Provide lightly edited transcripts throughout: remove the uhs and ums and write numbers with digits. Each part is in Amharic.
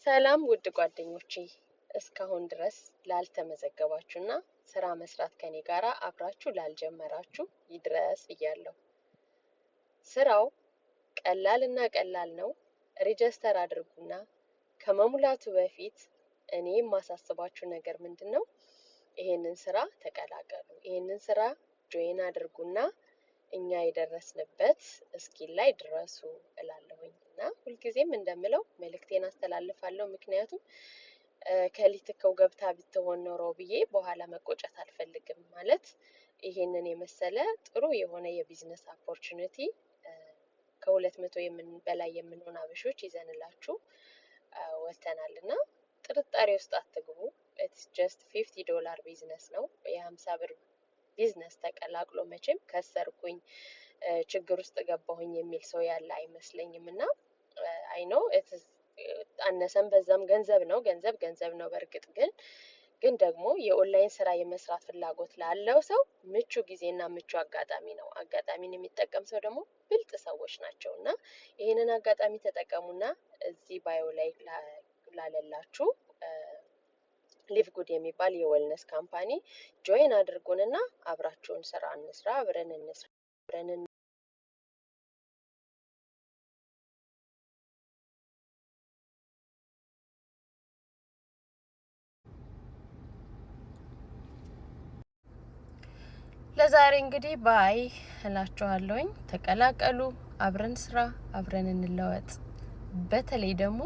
ሰላም ውድ ጓደኞቼ እስካሁን ድረስ ላልተመዘገባችሁና ስራ መስራት ከኔ ጋራ አብራችሁ ላልጀመራችሁ ይድረስ ብያለሁ። ስራው ቀላል ነው። ሬጂስተር አድርጉና ከመሙላቱ በፊት እኔ የማሳስባችሁ ነገር ምንድነው? ይሄንን ስራ ተቀላቀሉ። ይሄንን ስራ ጆይን አድርጉና እኛ የደረስንበት እስኪል ላይ ድረሱ እላለሁኝ። እና ሁልጊዜም እንደምለው መልእክቴን አስተላልፋለሁ። ምክንያቱም ከሊትከው ገብታ ብትሆን ኖሮ ብዬ በኋላ መቆጨት አልፈልግም። ማለት ይሄንን የመሰለ ጥሩ የሆነ የቢዝነስ ኦፖርቹኒቲ ከ200 በላይ የምንሆን አበሾች ይዘንላችሁ ወጥተናልና ጥርጣሬ ውስጥ አትግቡ። ኢትስ ጀስት $50 ቢዝነስ ነው። የ50 ብር ቢዝነስ ተቀላቅሎ መቼም ከሰርኩኝ ችግር ውስጥ ገባሁኝ የሚል ሰው ያለ አይመስለኝም። እና አይ ኖ አነሰም በዛም ገንዘብ ነው። በእርግጥ ግን ደግሞ የኦንላይን ስራ የመስራት ፍላጎት ላለው ሰው ምቹ ጊዜና ምቹ አጋጣሚ ነው። አጋጣሚን የሚጠቀም ሰው ደግሞ ብልጥ ሰዎች ናቸውና ይሄንን አጋጣሚ ተጠቀሙና እዚህ ባዮ ላይ ላለላችሁ ሊቭ ጉድ የሚባል የዌልነስ ካምፓኒ ጆይን አድርጉንና አብራችሁን ስራ እንስራ፣ አብረን እንስራ። ለዛሬ እንግዲህ ባይ እላችኋለሁኝ። ተቀላቀሉ፣ አብረን ስራ፣ አብረን እንለወጥ። በተለይ ደግሞ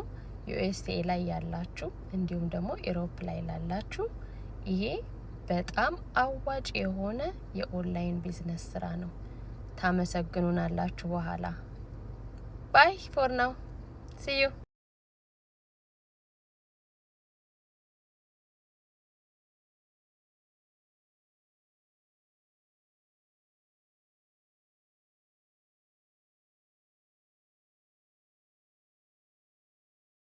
ዩኤስኤ ላይ ያላችሁ እንዲሁም ደግሞ ኢሮፕ ላይ ላላችሁ ይሄ በጣም አዋጭ የሆነ የኦንላይን ቢዝነስ ስራ ነው። ታመሰግኑናላችሁ በኋላ። ባይ ፎር ናው ሲ ዩ